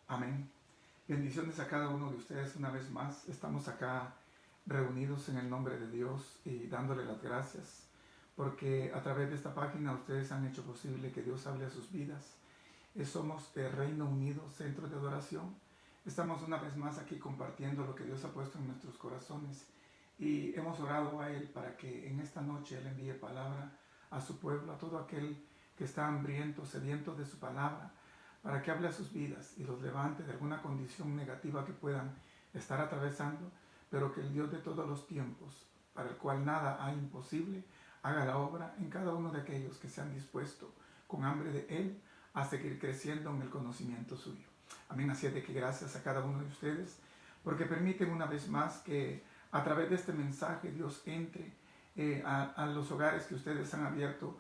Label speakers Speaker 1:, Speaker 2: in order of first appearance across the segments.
Speaker 1: Amén. Bendiciones a cada uno de ustedes una vez más. Estamos acá reunidos en el nombre de Dios y dándole las gracias porque a través de esta página ustedes han hecho posible que Dios hable a sus vidas. Somos el Reino Unido, Centro de Adoración. Estamos una vez más aquí compartiendo lo que Dios ha puesto en nuestros corazones y hemos orado a Él para que en esta noche Él envíe palabra a su pueblo, a todo aquel que está hambriento, sediento de su palabra, para que hable a sus vidas y los levante de alguna condición negativa que puedan estar atravesando, pero que el Dios de todos los tiempos, para el cual nada hay imposible, haga la obra en cada uno de aquellos que se han dispuesto con hambre de Él a seguir creciendo en el conocimiento suyo. Amén. Así es de que gracias a cada uno de ustedes, porque permiten una vez más que a través de este mensaje Dios entre a los hogares que ustedes han abierto,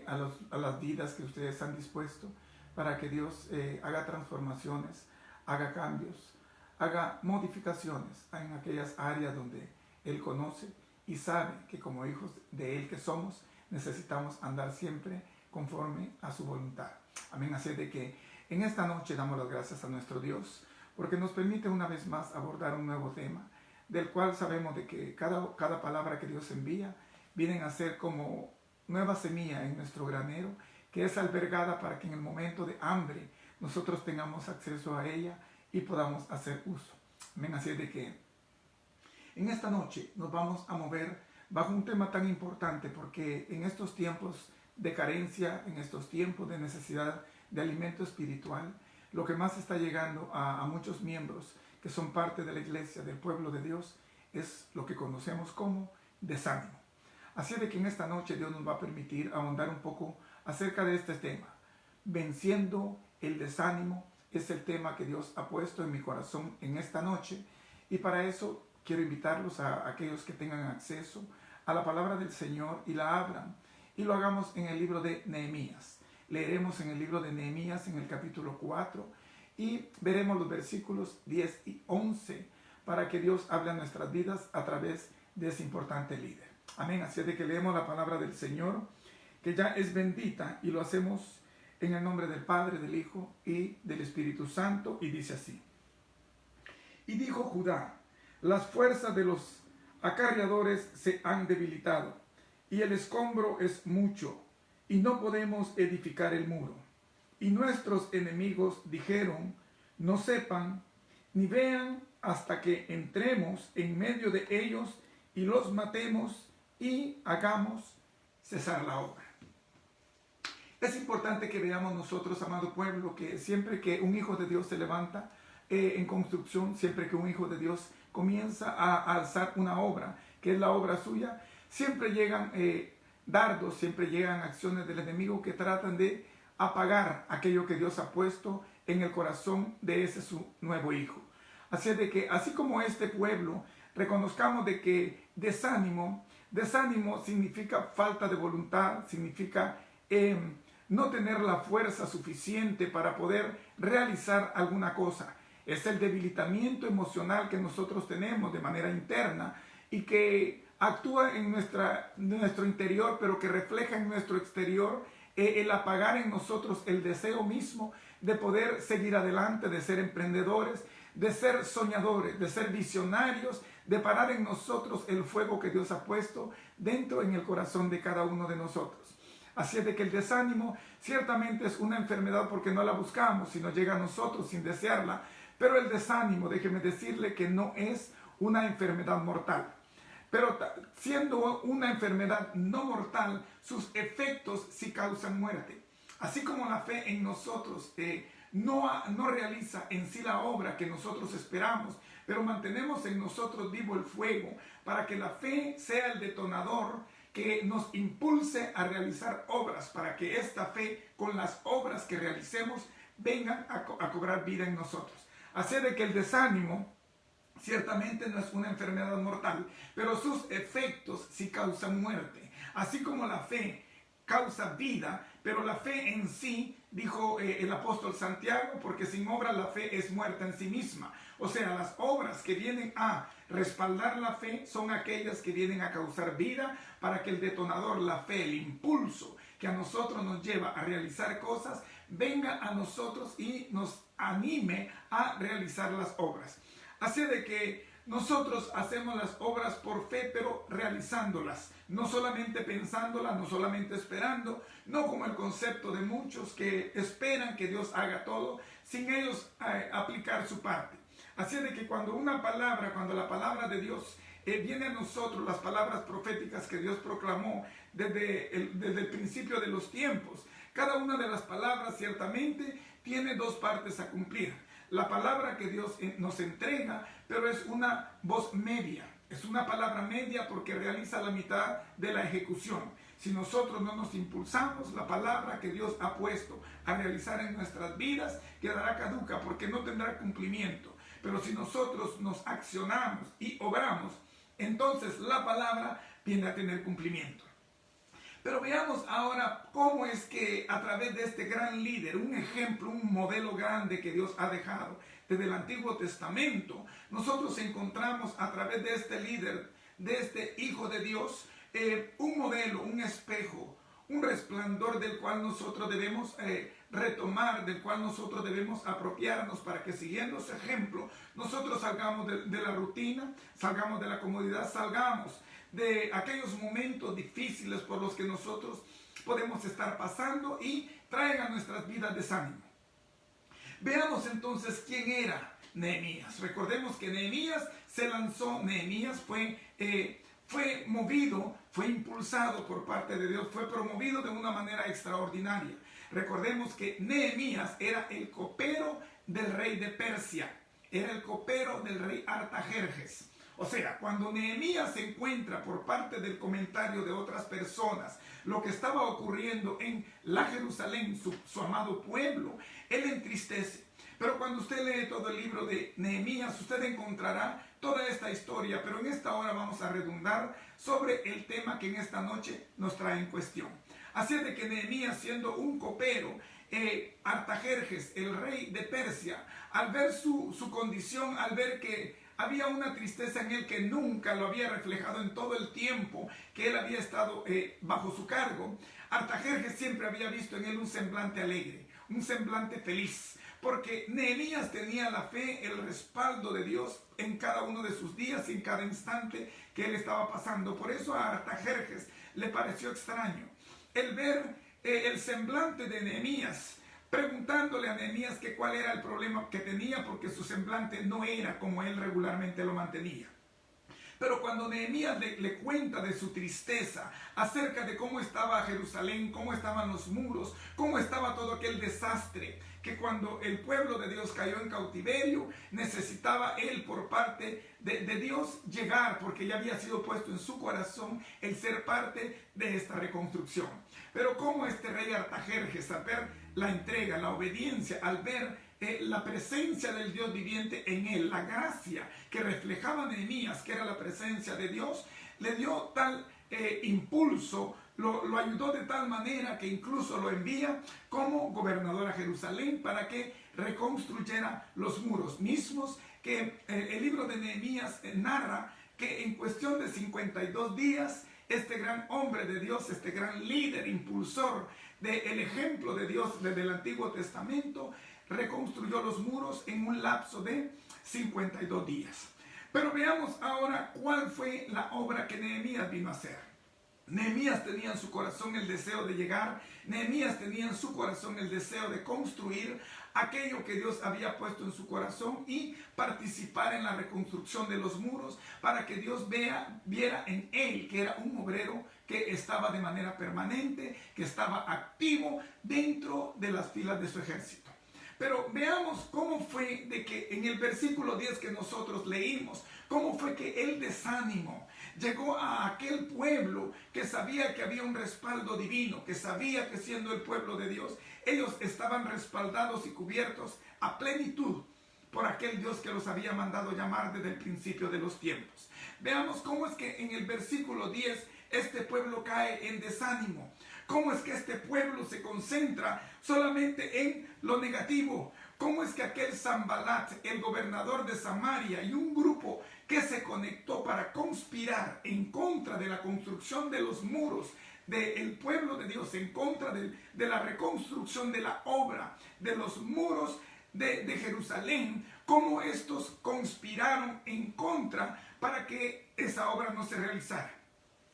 Speaker 1: a las vidas que ustedes han dispuesto, para que Dios haga transformaciones, haga cambios, haga modificaciones en aquellas áreas donde Él conoce y sabe que como hijos de Él que somos, necesitamos andar siempre conforme a su voluntad. Amén. Así es de que en esta noche damos las gracias a nuestro Dios, porque nos permite una vez más abordar un nuevo tema, del cual sabemos de que cada palabra que Dios envía vienen a ser como nueva semilla en nuestro granero, que es albergada para que en el momento de hambre nosotros tengamos acceso a ella y podamos hacer uso. Amén. Así es de que en esta noche nos vamos a mover bajo un tema tan importante, porque en estos tiempos de carencia, en estos tiempos de necesidad de alimento espiritual, lo que más está llegando a muchos miembros que son parte de la iglesia, del pueblo de Dios, es lo que conocemos como desánimo. Así de que en esta noche Dios nos va a permitir ahondar un poco acerca de este tema. Venciendo el desánimo es el tema que Dios ha puesto en mi corazón en esta noche, y para eso quiero invitarlos a aquellos que tengan acceso a la palabra del Señor y la abran, y lo hagamos en el libro de Nehemías. Leeremos en el libro de Nehemías en el capítulo 4 y veremos los versículos 10 y 11 para que Dios hable a nuestras vidas a través de ese importante líder. Amén. Así es de que leemos la palabra del Señor, que ya es bendita, y lo hacemos en el nombre del Padre, del Hijo y del Espíritu Santo, y dice así: Y dijo Judá: las fuerzas de los acarreadores se han debilitado, y el escombro es mucho, y no podemos edificar el muro. Y nuestros enemigos dijeron: no sepan ni vean hasta que entremos en medio de ellos y los matemos y hagamos cesar la obra. Es importante que veamos nosotros, amado pueblo, que siempre que un hijo de Dios se levanta en construcción, siempre que un hijo de Dios comienza a alzar una obra, que es la obra suya, siempre llegan dardos, siempre llegan acciones del enemigo que tratan de apagar aquello que Dios ha puesto en el corazón de ese su nuevo hijo. Así es de que, así como este pueblo, reconozcamos de que desánimo significa falta de voluntad, significa no tener la fuerza suficiente para poder realizar alguna cosa. Es el debilitamiento emocional que nosotros tenemos de manera interna y que actúa en nuestro interior, pero que refleja en nuestro exterior el apagar en nosotros el deseo mismo de poder seguir adelante, de ser emprendedores, de ser soñadores, de ser visionarios, de parar en nosotros el fuego que Dios ha puesto dentro en el corazón de cada uno de nosotros. Así es de que el desánimo ciertamente es una enfermedad porque no la buscamos, sino llega a nosotros sin desearla, pero el desánimo, déjeme decirle que no es una enfermedad mortal. Pero siendo una enfermedad no mortal, sus efectos sí causan muerte. Así como la fe en nosotros no realiza en sí la obra que nosotros esperamos, pero mantenemos en nosotros vivo el fuego para que la fe sea el detonador que nos impulse a realizar obras, para que esta fe con las obras que realicemos vengan a cobrar vida en nosotros. Así de que el desánimo ciertamente no es una enfermedad mortal, pero sus efectos sí causan muerte. Así como la fe causa vida, pero la fe en sí, dijo el apóstol Santiago, porque sin obras la fe es muerta en sí misma. O sea, las obras que vienen a respaldar la fe son aquellas que vienen a causar vida, para que el detonador, la fe, el impulso que a nosotros nos lleva a realizar cosas, venga a nosotros y nos anime a realizar las obras. Así de que nosotros hacemos las obras por fe, pero realizándolas, no solamente pensándolas, no solamente esperando, no como el concepto de muchos que esperan que Dios haga todo, sin ellos aplicar su parte. Así de que cuando la palabra de Dios viene a nosotros, las palabras proféticas que Dios proclamó desde el principio de los tiempos, cada una de las palabras ciertamente tiene dos partes a cumplir. La palabra que Dios nos entrega, pero es una voz media. Es una palabra media porque realiza la mitad de la ejecución. Si nosotros no nos impulsamos, la palabra que Dios ha puesto a realizar en nuestras vidas quedará caduca porque no tendrá cumplimiento. Pero si nosotros nos accionamos y obramos, entonces la palabra viene a tener cumplimiento. Pero veamos ahora cómo es que a través de este gran líder, un ejemplo, un modelo grande que Dios ha dejado desde el Antiguo Testamento, nosotros encontramos a través de este líder, de este Hijo de Dios, un modelo, un espejo, un resplandor del cual nosotros debemos retomar, del cual nosotros debemos apropiarnos para que siguiendo ese ejemplo, nosotros salgamos de la rutina, salgamos de la comodidad, salgamos de aquellos momentos difíciles por los que nosotros podemos estar pasando y traigan a nuestras vidas desánimo. Veamos entonces quién era Nehemías. Recordemos que Nehemías se lanzó, Nehemías fue movido, fue impulsado por parte de Dios, fue promovido de una manera extraordinaria. Recordemos que Nehemías era el copero del rey de Persia, era el copero del rey Artajerjes. O sea, cuando Nehemías se encuentra por parte del comentario de otras personas lo que estaba ocurriendo en la Jerusalén, su amado pueblo, él entristece. Pero cuando usted lee todo el libro de Nehemías, usted encontrará toda esta historia. Pero en esta hora vamos a redundar sobre el tema que en esta noche nos trae en cuestión. Así es de que Nehemías, siendo un copero, Artajerjes, el rey de Persia, al ver su condición, al ver que había una tristeza en él que nunca lo había reflejado en todo el tiempo que él había estado bajo su cargo, Artajerjes siempre había visto en él un semblante alegre, un semblante feliz, porque Nehemías tenía la fe, el respaldo de Dios en cada uno de sus días y en cada instante que él estaba pasando. Por eso a Artajerjes le pareció extraño el ver el semblante de Nehemías, preguntándole a Nehemías que cuál era el problema que tenía, porque su semblante no era como él regularmente lo mantenía. Pero cuando Nehemías le cuenta de su tristeza acerca de cómo estaba Jerusalén, cómo estaban los muros, cómo estaba todo aquel desastre, que cuando el pueblo de Dios cayó en cautiverio, necesitaba él por parte de Dios llegar, porque ya había sido puesto en su corazón el ser parte de esta reconstrucción. Pero cómo este rey Artajerjes, al ver la entrega, la obediencia, al ver la presencia del Dios viviente en él, la gracia que reflejaba Nehemías, que era la presencia de Dios, le dio tal impulso, lo ayudó de tal manera que incluso lo envía como gobernador a Jerusalén para que reconstruyera los muros mismos que el libro de Nehemías narra que en cuestión de 52 días este gran hombre de Dios, este gran líder, impulsor del ejemplo de Dios desde el Antiguo Testamento, reconstruyó los muros en un lapso de 52 días. Pero veamos ahora cuál fue la obra que Nehemías vino a hacer. Nehemías tenía en su corazón el deseo de llegar, Nehemías tenía en su corazón el deseo de construir aquello que Dios había puesto en su corazón y participar en la reconstrucción de los muros para que Dios viera en él que era un obrero que estaba de manera permanente, que estaba activo dentro de las filas de su ejército. Pero veamos cómo fue de que en el versículo 10 que nosotros leímos, cómo fue que el desánimo llegó a aquel pueblo que sabía que había un respaldo divino, que sabía que siendo el pueblo de Dios, ellos estaban respaldados y cubiertos a plenitud por aquel Dios que los había mandado llamar desde el principio de los tiempos. Veamos cómo es que en el versículo 10 este pueblo cae en desánimo. ¿Cómo es que este pueblo se concentra solamente en lo negativo? ¿Cómo es que aquel Sanbalat, el gobernador de Samaria, y un grupo que se conectó para conspirar en contra de la construcción de los muros del pueblo de Dios, en contra de la reconstrucción de la obra, de los muros de Jerusalén, cómo estos conspiraron en contra para que esa obra no se realizara.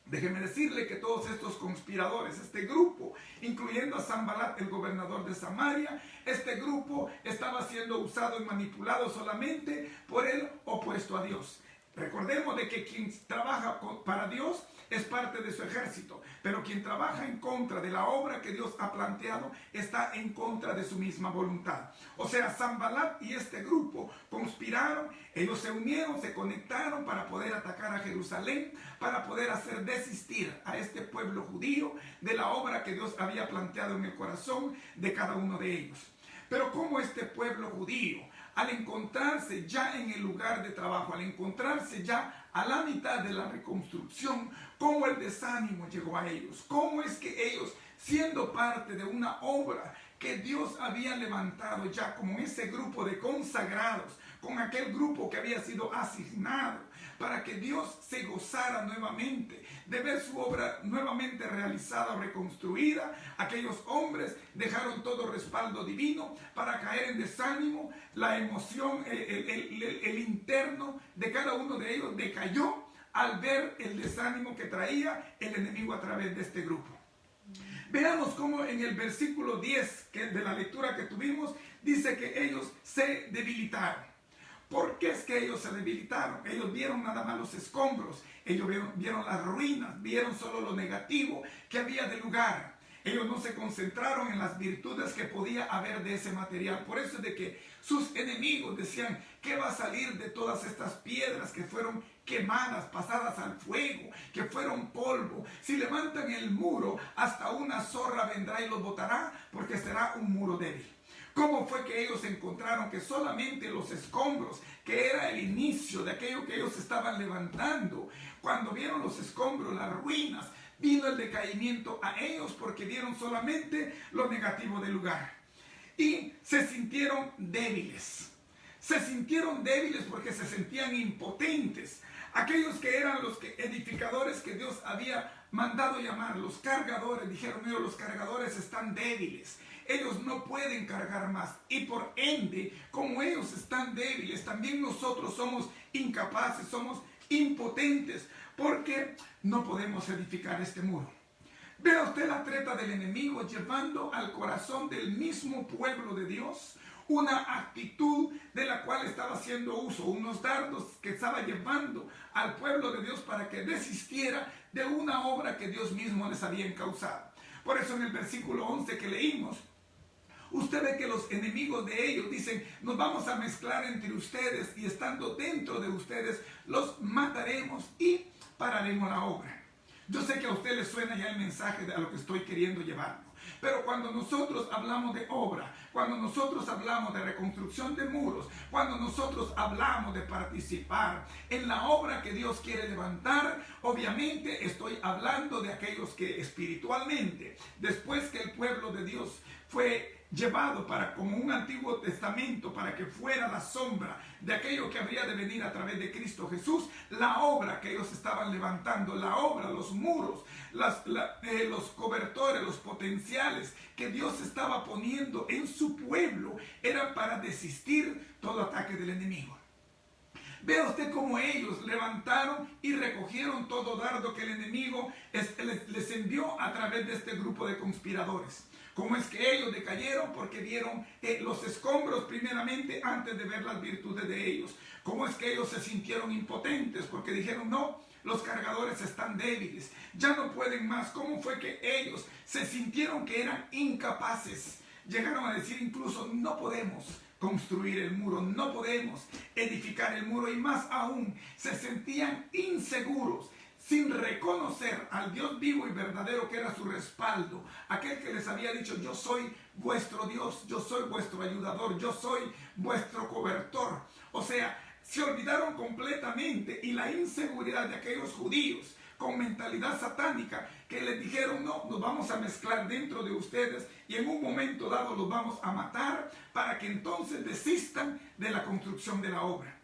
Speaker 1: Déjeme decirle que todos estos conspiradores, este grupo, incluyendo a Sanbalat, el gobernador de Samaria, este grupo estaba siendo usado y manipulado solamente por el opuesto a Dios. Recordemos de que quien trabaja para Dios es parte de su ejército, pero quien trabaja en contra de la obra que Dios ha planteado está en contra de su misma voluntad. O sea, Sanbalat y este grupo conspiraron, ellos se unieron, se conectaron para poder atacar a Jerusalén, para poder hacer desistir a este pueblo judío de la obra que Dios había planteado en el corazón de cada uno de ellos. Pero como este pueblo judío, al encontrarse ya en el lugar de trabajo, al encontrarse ya a la mitad de la reconstrucción, cómo el desánimo llegó a ellos, cómo es que ellos, siendo parte de una obra que Dios había levantado ya como ese grupo de consagrados, con aquel grupo que había sido asignado para que Dios se gozara nuevamente de ver su obra nuevamente realizada o reconstruida, aquellos hombres dejaron todo respaldo divino para caer en desánimo, la emoción, el interno de cada uno de ellos decayó al ver el desánimo que traía el enemigo a través de este grupo. Veamos cómo en el versículo 10 de la lectura que tuvimos, dice que ellos se debilitaron. ¿Por qué es que ellos se debilitaron? Ellos vieron nada más los escombros, ellos vieron las ruinas, vieron solo lo negativo que había del lugar. Ellos no se concentraron en las virtudes que podía haber de ese material. Por eso es de que sus enemigos decían, ¿qué va a salir de todas estas piedras que fueron quemadas, pasadas al fuego, que fueron polvo? Si levantan el muro, hasta una zorra vendrá y los botará, porque será un muro débil. ¿Cómo fue que ellos encontraron que solamente los escombros, que era el inicio de aquello que ellos estaban levantando, cuando vieron los escombros, las ruinas, vino el decaimiento a ellos porque vieron solamente lo negativo del lugar? Y se sintieron débiles. Se sintieron débiles porque se sentían impotentes. Aquellos que eran los edificadores que Dios había mandado llamar, los cargadores, dijeron, mira, los cargadores están débiles. Ellos no pueden cargar más. Y por ende, como ellos están débiles, también nosotros somos incapaces, somos impotentes, porque no podemos edificar este muro. Vea usted la treta del enemigo llevando al corazón del mismo pueblo de Dios una actitud de la cual estaba haciendo uso, unos dardos que estaba llevando al pueblo de Dios para que desistiera de una obra que Dios mismo les había encauzado. Por eso en el versículo 11 que leímos, usted ve que los enemigos de ellos dicen, nos vamos a mezclar entre ustedes y estando dentro de ustedes, los mataremos y pararemos la obra. Yo sé que a usted le suena ya el mensaje de a lo que estoy queriendo llevarlo. Pero cuando nosotros hablamos de obra, cuando nosotros hablamos de reconstrucción de muros, cuando nosotros hablamos de participar en la obra que Dios quiere levantar, obviamente estoy hablando de aquellos que espiritualmente, después que el pueblo de Dios fue llevado como un Antiguo Testamento para que fuera la sombra de aquello que habría de venir a través de Cristo Jesús, la obra que ellos estaban levantando, la obra, los muros, los cobertores, los potenciales que Dios estaba poniendo en su pueblo, eran para desistir todo ataque del enemigo. Vea usted cómo ellos levantaron y recogieron todo dardo que el enemigo les envió a través de este grupo de conspiradores. ¿Cómo es que ellos decayeron? Porque vieron los escombros primeramente antes de ver las virtudes de ellos. ¿Cómo es que ellos se sintieron impotentes? Porque dijeron, no, los cargadores están débiles, ya no pueden más. ¿Cómo fue que ellos se sintieron que eran incapaces? Llegaron a decir incluso, no podemos construir el muro, no podemos edificar el muro, y más aún, se sentían inseguros, sin reconocer al Dios vivo y verdadero que era su respaldo, aquel que les había dicho, yo soy vuestro Dios, yo soy vuestro ayudador, yo soy vuestro cobertor. O sea, se olvidaron completamente, y la inseguridad de aquellos judíos con mentalidad satánica que les dijeron, no, nos vamos a mezclar dentro de ustedes y en un momento dado los vamos a matar para que entonces desistan de la construcción de la obra.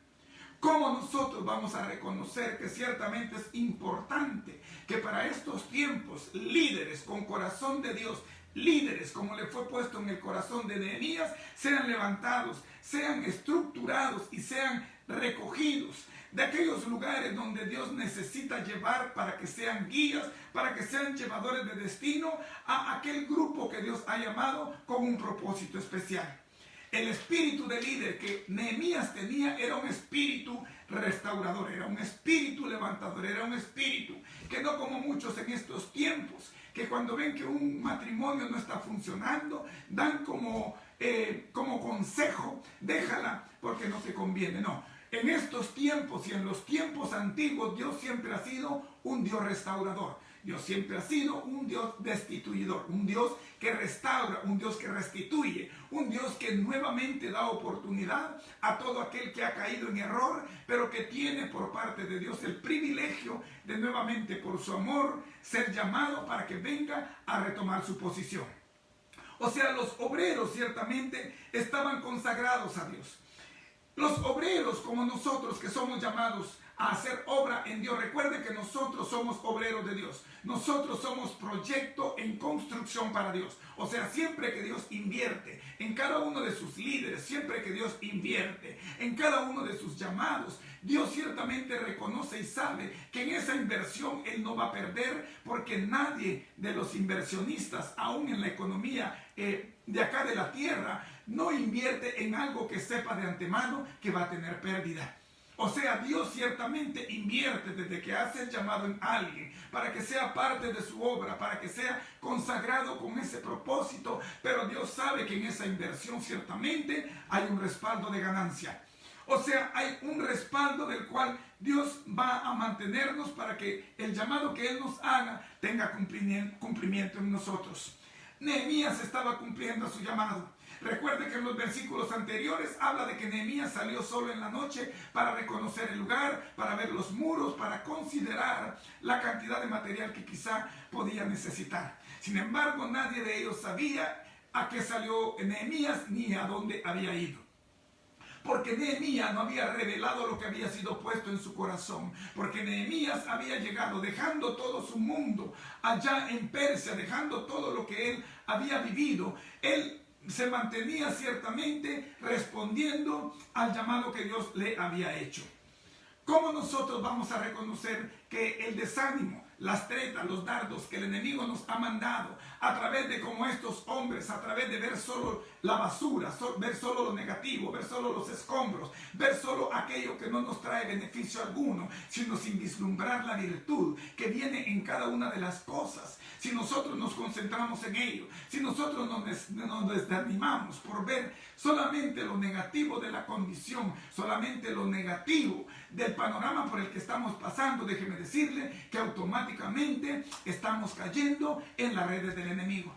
Speaker 1: ¿Cómo nosotros vamos a reconocer que ciertamente es importante que para estos tiempos líderes con corazón de Dios, líderes como le fue puesto en el corazón de Nehemías, sean levantados, sean estructurados y sean recogidos de aquellos lugares donde Dios necesita llevar para que sean guías, para que sean llevadores de destino a aquel grupo que Dios ha llamado con un propósito especial? El espíritu de líder que Nehemías tenía era un espíritu restaurador, era un espíritu levantador, era un espíritu que no como muchos en estos tiempos, que cuando ven que un matrimonio no está funcionando, dan como consejo, déjala porque no te conviene. No, en estos tiempos y en los tiempos antiguos, Dios siempre ha sido un Dios restaurador. Dios siempre ha sido un Dios destituidor, un Dios que restaura, un Dios que restituye, un Dios que nuevamente da oportunidad a todo aquel que ha caído en error, pero que tiene por parte de Dios el privilegio de nuevamente por su amor ser llamado para que venga a retomar su posición. O sea, los obreros ciertamente estaban consagrados a Dios. Los obreros como nosotros que somos llamados a hacer obra en Dios. Recuerde que nosotros somos obreros de Dios. Nosotros somos proyecto en construcción para Dios. O sea, siempre que Dios invierte en cada uno de sus líderes, siempre que Dios invierte en cada uno de sus llamados, Dios ciertamente reconoce y sabe que en esa inversión Él no va a perder, porque nadie de los inversionistas, aún en la economía de acá de la tierra, no invierte en algo que sepa de antemano que va a tener pérdida. O sea, Dios ciertamente invierte desde que hace el llamado en alguien para que sea parte de su obra, para que sea consagrado con ese propósito, pero Dios sabe que en esa inversión ciertamente hay un respaldo de ganancia. O sea, hay un respaldo del cual Dios va a mantenernos para que el llamado que Él nos haga tenga cumplimiento en nosotros. Nehemías estaba cumpliendo su llamado. Recuerde que en los versículos anteriores habla de que Nehemías salió solo en la noche para reconocer el lugar, para ver los muros, para considerar la cantidad de material que quizá podía necesitar. Sin embargo, nadie de ellos sabía a qué salió Nehemías ni a dónde había ido. Porque Nehemías no había revelado lo que había sido puesto en su corazón. Porque Nehemías había llegado dejando todo su mundo allá en Persia, dejando todo lo que él había vivido. Él se mantenía ciertamente respondiendo al llamado que Dios le había hecho. ¿Cómo nosotros vamos a reconocer que el desánimo, las tretas, los dardos que el enemigo nos ha mandado a través de como estos hombres, a través de ver solo la basura, ver solo lo negativo, ver solo los escombros, ver solo aquello que no nos trae beneficio alguno, sino sin vislumbrar la virtud que viene en cada una de las cosas? Si nosotros nos concentramos en ello, si nosotros nos desanimamos por ver solamente lo negativo de la condición, solamente lo negativo del panorama por el que estamos pasando, déjeme decirle que automáticamente estamos cayendo en las redes del enemigo.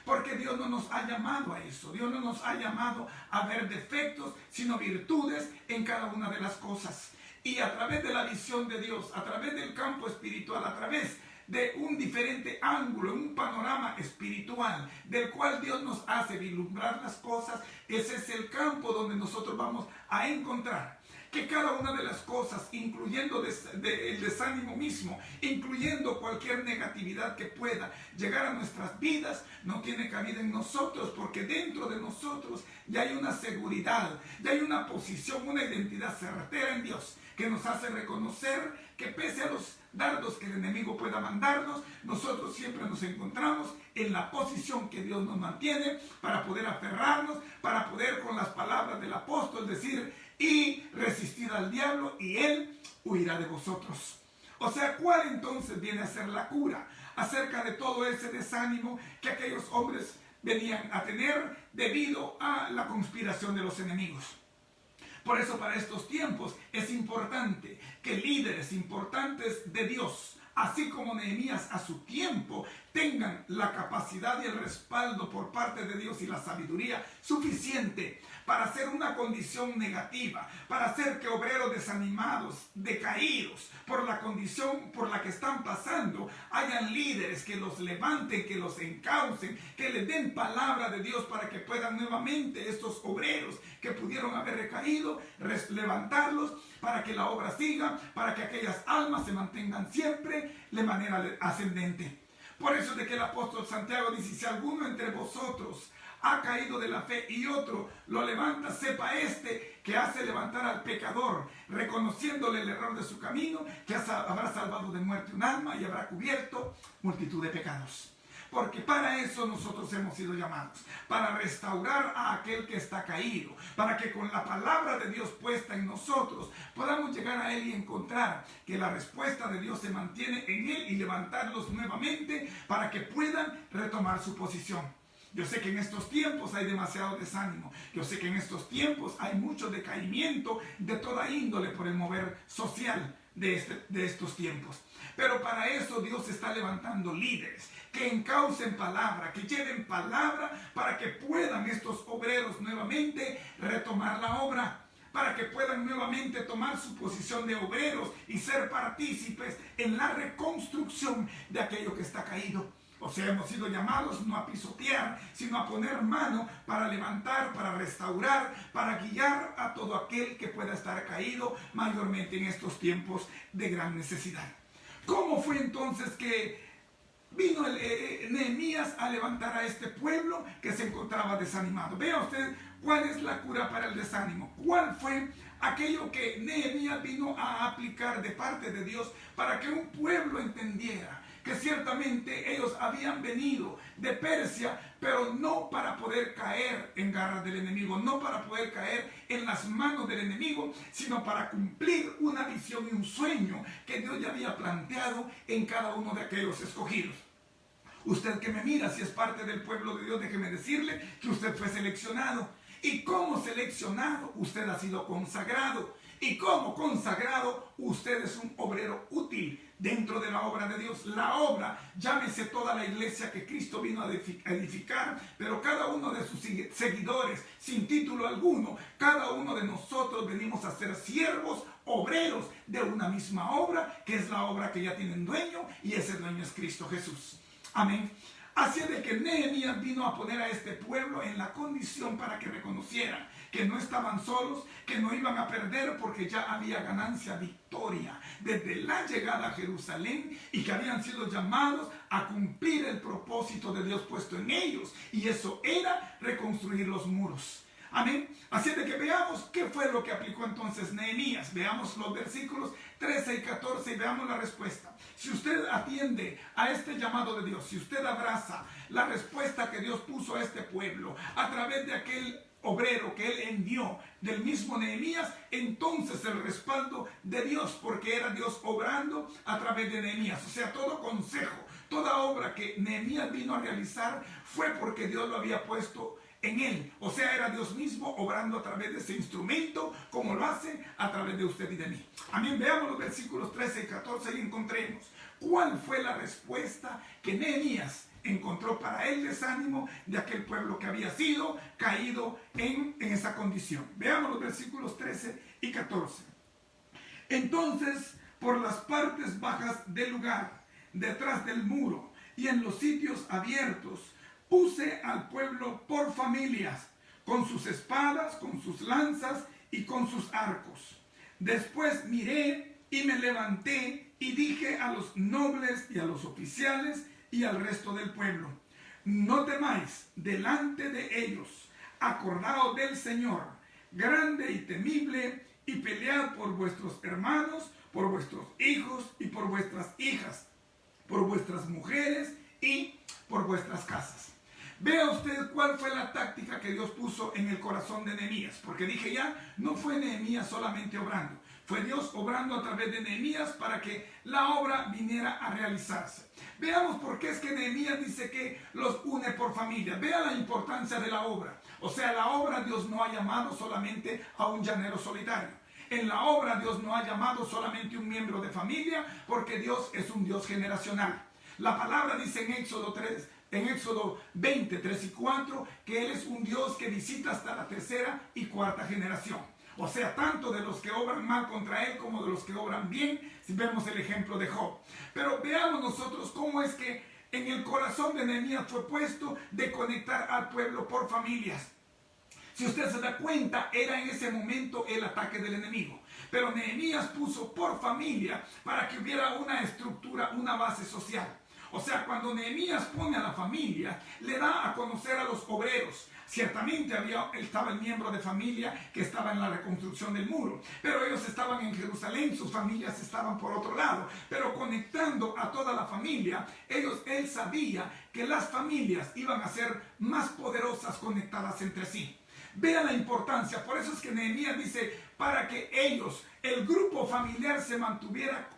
Speaker 1: Porque Dios no nos ha llamado a eso. Dios no nos ha llamado a ver defectos, sino virtudes en cada una de las cosas. Y a través de la visión de Dios, a través del campo espiritual, a través de un diferente ángulo, un panorama espiritual del cual Dios nos hace vislumbrar las cosas, ese es el campo donde nosotros vamos a encontrar que cada una de las cosas, incluyendo el desánimo mismo, incluyendo cualquier negatividad que pueda llegar a nuestras vidas, no tiene cabida en nosotros, porque dentro de nosotros ya hay una seguridad, ya hay una posición, una identidad certera en Dios, que nos hace reconocer que pese a los dardos que el enemigo pueda mandarnos, nosotros siempre nos encontramos en la posición que Dios nos mantiene para poder aferrarnos, para poder con las palabras del apóstol decir: y resistir al diablo y él huirá de vosotros. O sea, ¿cuál entonces viene a ser la cura acerca de todo ese desánimo que aquellos hombres venían a tener debido a la conspiración de los enemigos? Por eso para estos tiempos es importante que líderes importantes de Dios, así como Nehemías a su tiempo, tengan la capacidad y el respaldo por parte de Dios y la sabiduría suficiente para hacer una condición negativa, para hacer que obreros desanimados, decaídos por la condición por la que están pasando, hayan líderes que los levanten, que los encaucen, que les den palabra de Dios para que puedan nuevamente estos obreros que pudieran pudieron haber recaído, levantarlos para que la obra siga, para que aquellas almas se mantengan siempre de manera ascendente. Por eso de que el apóstol Santiago dice, si alguno entre vosotros ha caído de la fe y otro lo levanta, sepa que hace levantar al pecador, reconociéndole el error de su camino, que habrá salvado de muerte un alma y habrá cubierto multitud de pecados. Porque para eso nosotros hemos sido llamados, para restaurar a aquel que está caído, para que con la palabra de Dios puesta en nosotros podamos llegar a Él y encontrar que la respuesta de Dios se mantiene en Él y levantarlos nuevamente para que puedan retomar su posición. Yo sé que en estos tiempos hay demasiado desánimo. Yo sé que en estos tiempos hay mucho decaimiento de toda índole por el mover social de estos tiempos. Pero para eso Dios está levantando líderes que encaucen palabra, que lleven palabra para que puedan estos obreros nuevamente retomar la obra, para que puedan nuevamente tomar su posición de obreros y ser partícipes en la reconstrucción de aquello que está caído. O sea, hemos sido llamados no a pisotear, sino a poner mano para levantar, para restaurar, para guiar a todo aquel que pueda estar caído, mayormente en estos tiempos de gran necesidad. ¿Cómo fue entonces que vino Nehemías a levantar a este pueblo que se encontraba desanimado? Vea usted cuál es la cura para el desánimo. ¿Cuál fue aquello que Nehemías vino a aplicar de parte de Dios para que un pueblo entendiera que ciertamente ellos habían venido de Persia, pero no para poder caer en garras del enemigo, no para poder caer en las manos del enemigo, sino para cumplir una visión y un sueño que Dios ya había planteado en cada uno de aquellos escogidos? Usted que me mira, si es parte del pueblo de Dios, déjeme decirle que usted fue seleccionado. Y como seleccionado, usted ha sido consagrado. Y como consagrado, usted es un obrero útil dentro de la obra de Dios. La obra, llámese toda la iglesia que Cristo vino a edificar, pero cada uno de sus seguidores, sin título alguno, cada uno de nosotros venimos a ser siervos, obreros de una misma obra, que es la obra que ya tienen dueño, y ese dueño es Cristo Jesús. Amén. Así de que Nehemías vino a poner a este pueblo en la condición para que reconocieran que no estaban solos, que no iban a perder porque ya había ganancia, victoria desde la llegada a Jerusalén, y que habían sido llamados a cumplir el propósito de Dios puesto en ellos, y eso era reconstruir los muros. Amén. Así de que veamos qué fue lo que aplicó entonces Nehemías. Veamos los versículos 13 y 14 y veamos la respuesta. Si usted atiende a este llamado de Dios, si usted abraza la respuesta que Dios puso a este pueblo a través de aquel obrero que él envió del mismo Nehemías, entonces el respaldo de Dios, porque era Dios obrando a través de Nehemías. O sea, todo consejo, toda obra que Nehemías vino a realizar fue porque Dios lo había puesto en él. O sea, era Dios mismo obrando a través de ese instrumento, como lo hace a través de usted y de mí. Amén. Veamos los versículos 13 y 14 y encontremos cuál fue la respuesta que Nehemías encontró para el desánimo de aquel pueblo que había sido caído en esa condición. Veamos los versículos 13 y 14. Entonces, por las partes bajas del lugar, detrás del muro y en los sitios abiertos, puse al pueblo por familias, con sus espadas, con sus lanzas y con sus arcos. Después miré y me levanté y dije a los nobles y a los oficiales y al resto del pueblo: no temáis delante de ellos, acordaos del Señor, grande y temible, y pelead por vuestros hermanos, por vuestros hijos y por vuestras hijas, por vuestras mujeres y por vuestras casas. Vea usted cuál fue la táctica que Dios puso en el corazón de Nehemías, porque dije ya, no fue Nehemías solamente obrando, fue Dios obrando a través de Nehemías para que la obra viniera a realizarse. Veamos por qué es que Nehemías dice que los une por familia. Vea la importancia de la obra. O sea, la obra Dios no ha llamado solamente a un llanero solitario. En la obra Dios no ha llamado solamente un miembro de familia, porque Dios es un Dios generacional. La palabra dice en Éxodo 20, 3 y 4, que Él es un Dios que visita hasta la tercera y cuarta generación. O sea, tanto de los que obran mal contra Él como de los que obran bien, si vemos el ejemplo de Job. Pero veamos nosotros cómo es que en el corazón de Nehemías fue puesto de conectar al pueblo por familias. Si usted se da cuenta, era en ese momento el ataque del enemigo. Pero Nehemías puso por familia para que hubiera una estructura, una base social. O sea, cuando Nehemías pone a la familia, le da a conocer a los obreros. Ciertamente estaba el miembro de familia que estaba en la reconstrucción del muro, pero ellos estaban en Jerusalén, sus familias estaban por otro lado. Pero conectando a toda la familia, él sabía que las familias iban a ser más poderosas conectadas entre sí. Vea la importancia, por eso es que Nehemías dice, para que ellos, el grupo familiar se mantuviera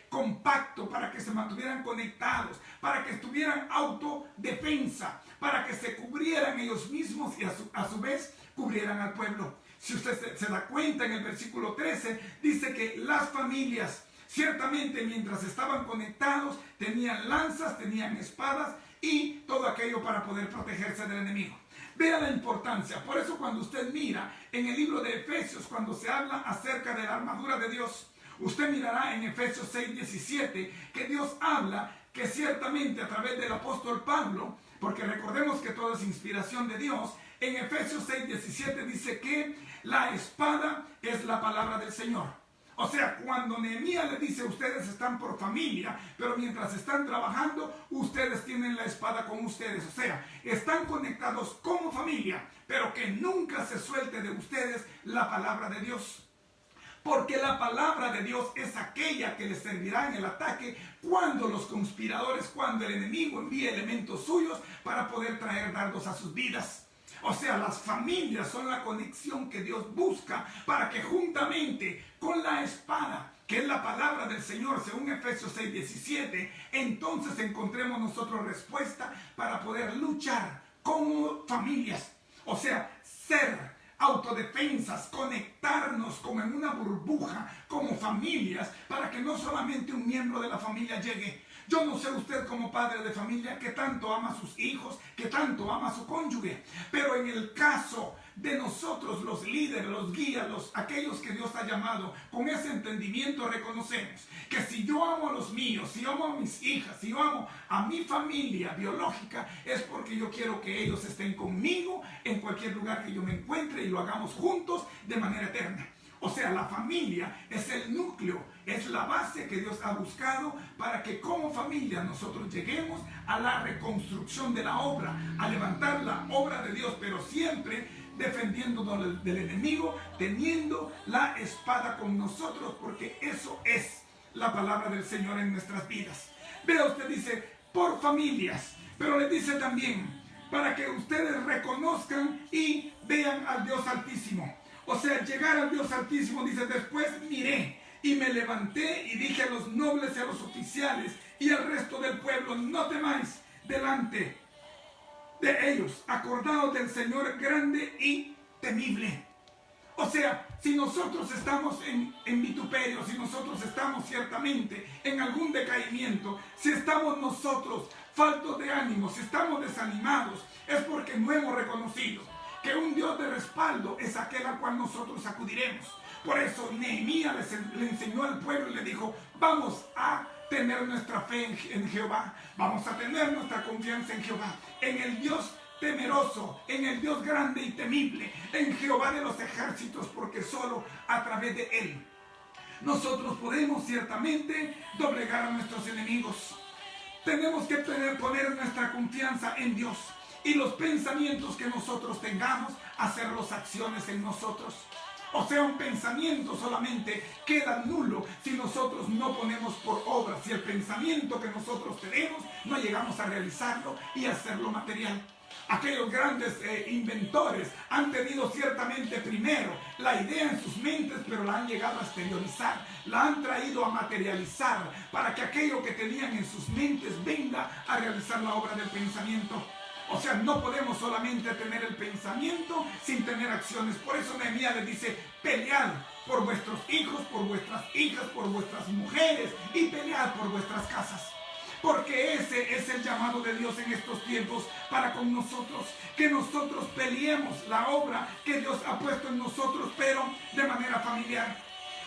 Speaker 1: compacto, para que se mantuvieran conectados, para que estuvieran autodefensa, para que se cubrieran ellos mismos y a su vez cubrieran al pueblo. Si usted se da cuenta, en el versículo 13 dice que las familias ciertamente mientras estaban conectados tenían lanzas, tenían espadas y todo aquello para poder protegerse del enemigo. Vea la importancia. Por eso cuando usted mira en el libro de Efesios, cuando se habla acerca de la armadura de Dios, usted mirará en Efesios 6:17 que Dios habla que ciertamente a través del apóstol Pablo, porque recordemos que todo es inspiración de Dios, en Efesios 6:17 dice que la espada es la palabra del Señor. O sea, cuando Nehemías le dice, ustedes están por familia, pero mientras están trabajando, ustedes tienen la espada con ustedes. O sea, están conectados como familia, pero que nunca se suelte de ustedes la palabra de Dios. Porque la palabra de Dios es aquella que les servirá en el ataque cuando los conspiradores, cuando el enemigo envíe elementos suyos para poder traer dardos a sus vidas. O sea, las familias son la conexión que Dios busca para que juntamente con la espada, que es la palabra del Señor, según Efesios 6:17, entonces encontremos nosotros respuesta para poder luchar como familias. O sea, ser autodefensas, conectarnos como en una burbuja, como familias, para que no solamente un miembro de la familia llegue. Yo no sé usted como padre de familia que tanto ama a sus hijos, que tanto ama a su cónyuge, pero en el caso de nosotros los líderes, los guías, aquellos que Dios ha llamado, con ese entendimiento reconocemos que si yo amo a los míos, si yo amo a mis hijas, si yo amo a mi familia biológica, es porque yo quiero que ellos estén conmigo en cualquier lugar que yo me encuentre y lo hagamos juntos de manera eterna. O sea, la familia es el núcleo, es la base que Dios ha buscado para que como familia nosotros lleguemos a la reconstrucción de la obra, a levantar la obra de Dios, pero siempre defendiéndonos del enemigo, teniendo la espada con nosotros, porque eso es la palabra del Señor en nuestras vidas. Vea, usted dice, por familias, pero le dice también, para que ustedes reconozcan y vean al Dios Altísimo. O sea, llegar al Dios Altísimo, dice, después miré y me levanté y dije a los nobles y a los oficiales y al resto del pueblo, no temáis delante de ellos, acordaos del Señor grande y temible. O sea, si nosotros estamos en vituperio, si nosotros estamos ciertamente en algún decaimiento, si estamos nosotros faltos de ánimo, si estamos desanimados, es porque no hemos reconocido que un Dios de respaldo es aquel al cual nosotros acudiremos. Por eso Nehemías le enseñó al pueblo y le dijo, vamos a tener nuestra fe en Jehová, vamos a tener nuestra confianza en Jehová, en el Dios temeroso, en el Dios grande y temible, en Jehová de los ejércitos, porque solo a través de Él nosotros podemos ciertamente doblegar a nuestros enemigos. Tenemos que poner nuestra confianza en Dios y los pensamientos que nosotros tengamos, hacerlos acciones en nosotros. O sea, un pensamiento solamente queda nulo si nosotros no ponemos por obra, si el pensamiento que nosotros tenemos no llegamos a realizarlo y hacerlo material. Aquellos grandes inventores han tenido ciertamente primero la idea en sus mentes, pero la han llegado a exteriorizar, la han traído a materializar para que aquello que tenían en sus mentes venga a realizar la obra del pensamiento. O sea, no podemos solamente tener el pensamiento sin tener acciones. Por eso Nehemías le dice, pelead por vuestros hijos, por vuestras hijas, por vuestras mujeres y pelead por vuestras casas. Porque ese es el llamado de Dios en estos tiempos para con nosotros. Que nosotros peleemos la obra que Dios ha puesto en nosotros, pero de manera familiar.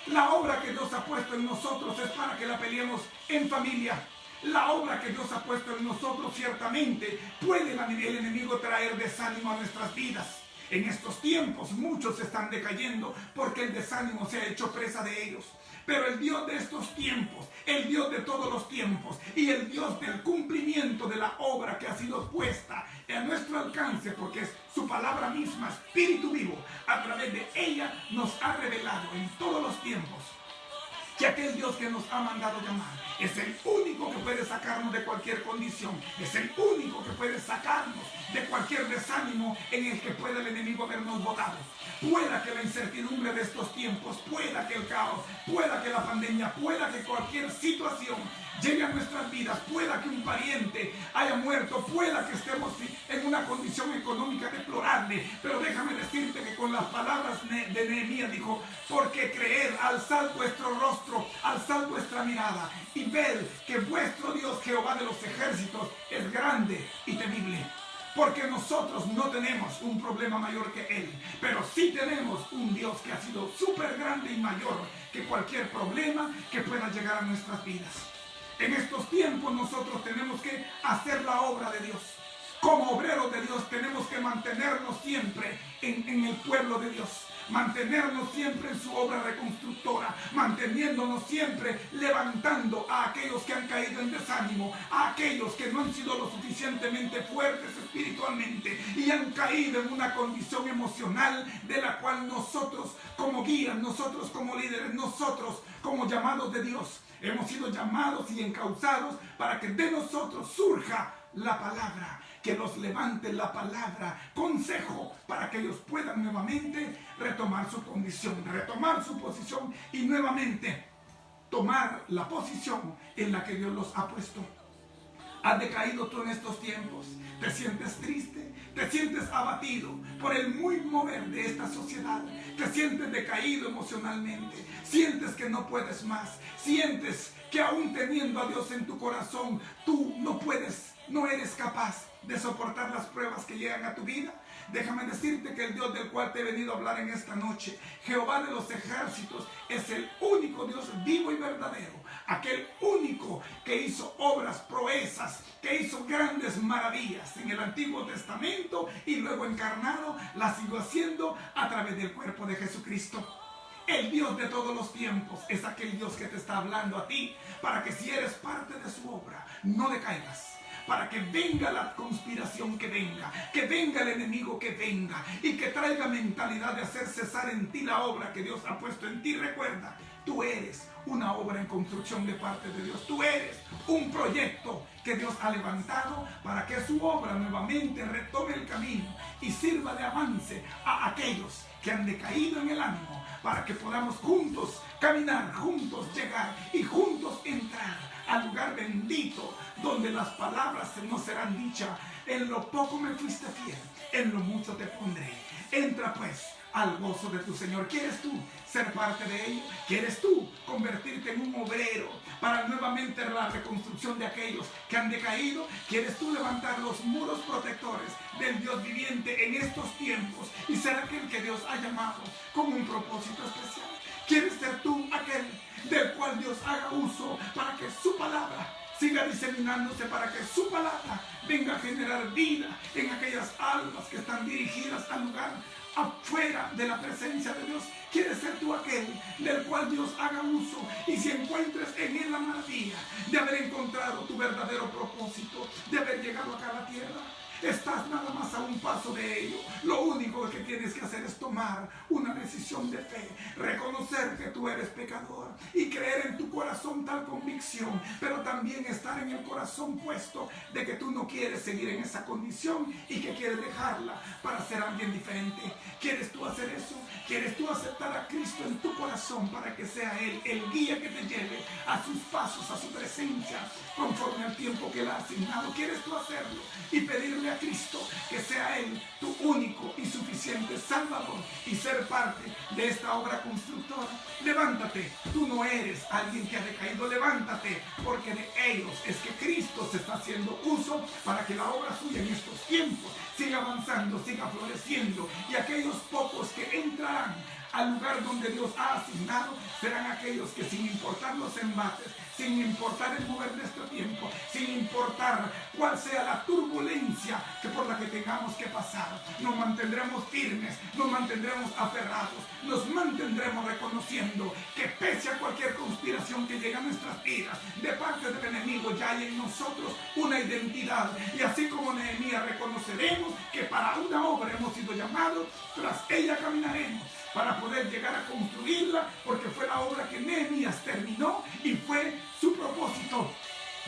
Speaker 1: La obra que Dios ha puesto en nosotros es para que la peleemos en familia. La obra que Dios ha puesto en nosotros ciertamente puede el enemigo traer desánimo a nuestras vidas. En estos tiempos muchos están decayendo porque el desánimo se ha hecho presa de ellos. Pero el Dios de estos tiempos, el Dios de todos los tiempos y el Dios del cumplimiento de la obra que ha sido puesta a nuestro alcance, porque es su palabra misma, espíritu vivo, a través de ella nos ha revelado en todos los tiempos que aquel Dios que nos ha mandado llamar es el único que puede sacarnos de cualquier condición, es el único que puede sacarnos de cualquier desánimo en el que pueda el enemigo habernos botado. Pueda que la incertidumbre de estos tiempos, pueda que el caos, pueda que la pandemia, pueda que cualquier situación llegue a nuestras vidas, pueda que un pariente haya muerto, pueda que estemos en una condición económica deplorable, pero déjame decirte que con las palabras de Nehemías dijo: porque creed, alzad vuestro rostro, alzad vuestra mirada y ved que vuestro Dios Jehová de los ejércitos es grande y temible. Porque nosotros no tenemos un problema mayor que Él, pero sí tenemos un Dios que ha sido súper grande y mayor que cualquier problema que pueda llegar a nuestras vidas. En estos tiempos nosotros tenemos que hacer la obra de Dios. Como obreros de Dios tenemos que mantenernos siempre en el pueblo de Dios. Mantenernos siempre en su obra reconstructora, manteniéndonos siempre levantando a aquellos que han caído en desánimo, a aquellos que no han sido lo suficientemente fuertes espiritualmente y han caído en una condición emocional de la cual nosotros como guías, nosotros como líderes, nosotros como llamados de Dios, hemos sido llamados y encauzados para que de nosotros surja la palabra, que los levante la palabra, consejo, para que ellos puedan nuevamente retomar su condición, retomar su posición y nuevamente tomar la posición en la que Dios los ha puesto. ¿Has decaído tú en estos tiempos? ¿Te sientes triste? ¿Te sientes abatido por el muy mover de esta sociedad? ¿Te sientes decaído emocionalmente? ¿Sientes que no puedes más? ¿Sientes que aún teniendo a Dios en tu corazón, tú no puedes, no eres capaz de soportar las pruebas que llegan a tu vida? Déjame decirte que el Dios del cual te he venido a hablar en esta noche, Jehová de los ejércitos, es el único Dios vivo y verdadero. Aquel único que hizo obras, proezas, que hizo grandes maravillas en el Antiguo Testamento y luego encarnado, las siguió haciendo a través del cuerpo de Jesucristo. El Dios de todos los tiempos es aquel Dios que te está hablando a ti para que si eres parte de su obra, no decaigas. Para que venga la conspiración que venga el enemigo que venga y que traiga mentalidad de hacer cesar en ti la obra que Dios ha puesto en ti. Recuerda, tú eres una obra en construcción de parte de Dios. Tú eres un proyecto que Dios ha levantado para que su obra nuevamente retome el camino y sirva de avance a aquellos que han decaído en el ánimo, para que podamos juntos caminar, juntos llegar y juntos entrar al lugar bendito, donde las palabras no serán dichas: en lo poco me fuiste fiel, en lo mucho te pondré. Entra pues al gozo de tu Señor. ¿Quieres tú ser parte de ello? ¿Quieres tú convertirte en un obrero para nuevamente la reconstrucción de aquellos que han decaído? ¿Quieres tú levantar los muros protectores del Dios viviente en estos tiempos y ser aquel que Dios ha llamado con un propósito especial? ¿Quieres ser tú aquel del cual Dios haga uso para que su palabra siga diseminándose, para que su palabra venga a generar vida en aquellas almas que están dirigidas al lugar afuera de la presencia de Dios? ¿Quieres ser tú aquel del cual Dios haga uso y si encuentres en él la maravilla de haber encontrado tu verdadero propósito, de haber llegado acá a la tierra? Estás nada más a un paso de ello. Lo único que tienes que hacer es tomar una decisión de fe, reconocer que tú eres pecador y creer en tu corazón tal convicción, pero también estar en el corazón puesto de que tú no quieres seguir en esa condición y que quieres dejarla para ser alguien diferente. ¿Quieres tú hacer eso? ¿Quieres tú aceptar a Cristo en tu corazón para que sea Él el guía que te lleve a sus pasos, a su presencia, conforme al tiempo que Él ha asignado? ¿Quieres tú hacerlo y pedirle a Cristo que sea Él tu único y suficiente Salvador y ser parte de esta obra constructora? Levántate, tú no eres alguien que ha decaído, levántate, porque de ellos es que Cristo se está haciendo uso para que la obra suya en estos tiempos siga avanzando, siga floreciendo, y aquellos pocos que entrarán al lugar donde Dios ha asignado, serán aquellos que, sin importar los embates, sin importar el mover de este tiempo, sin importar cuál sea la turbulencia que por la que tengamos que pasar, nos mantendremos firmes, nos mantendremos aferrados, nos mantendremos reconociendo que pese a cualquier conspiración que llegue a nuestras vidas de parte del enemigo, ya hay en nosotros una identidad, y así como Nehemías reconoceremos que para una obra hemos sido llamados, tras ella caminaremos para poder llegar a construirla, porque fue la obra que Nehemías terminó y fue su propósito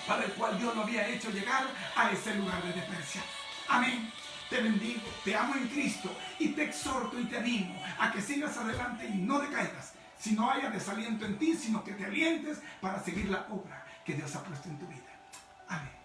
Speaker 1: para el cual Dios lo había hecho llegar a ese lugar de depresión. Amén. Te bendigo, te amo en Cristo y te exhorto y te animo a que sigas adelante y no decaigas, si no haya desaliento en ti, sino que te alientes para seguir la obra que Dios ha puesto en tu vida. Amén.